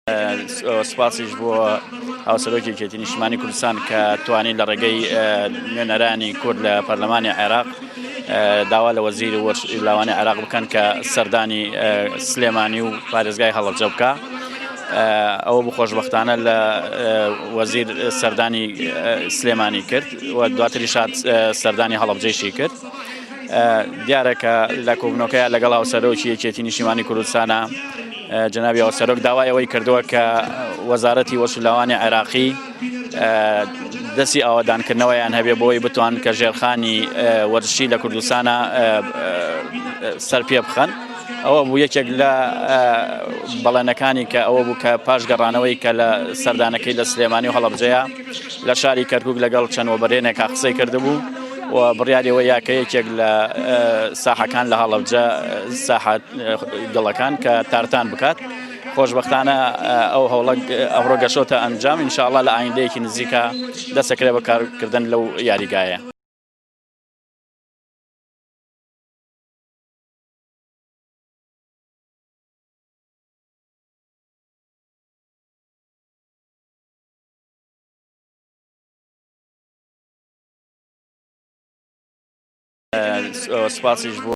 سوپاسیش بۆ هاوسەرۆکی یەکێتی نیشتیمانی کوردستان کە توانین لە ڕێگەی نوێنەرانی کورد لە پەرلەمانی عێراق داوا لە وەزیری وەرزلاوانی عێراق بکەن کە سەردانی سلێمانی و پارێزگای هەڵەبجە بکە. ئەوە بخۆشبەختانە لە وەزیر سەردانی سلێمانی کرد و دواتریش سەردانی هەڵەبجەیشی کرد. دیارە کە لە کۆبنەوەکەیان لەگەڵ هاوسەرۆکی یەکێتی نیشتیمانی کوردستانە جنابی هاوسەرۆک داوای ئەوەی کردووە کە وەزارەتی وەرزلاوانی عێراقی دەستی ئاوادانکردنەوەیان هەبێ بۆی بتوان کە ژێرخانی وەرزشی لە کوردستانە سەر پێ بخەن. ئەوە بوو یەکێک لە بەڵێنەکانی کە ئەوە بوو کە پاش گەڕانەوەی کە لە سەردانەکەی لە سلێمانی و هەڵەبجەیە لە شاری کەرکووک لەگەڵ چەند وەبەرهێنێکا قسەی کردبوو و بڕیاریەوە یاکە یەکێک لە ساحەکان لە هەڵەبجە ساحە گەڵەکان کە تارتان بکات. خۆشبەختانە ئەو هەوڵە ئەمڕۆ گەشۆتە ئەنجام، ئینشاءڵڵا لە ئایندەیەکی نزیکە دەسەکرێ بە کارکردن لەو یاریگایە. سوپاسیش بۆ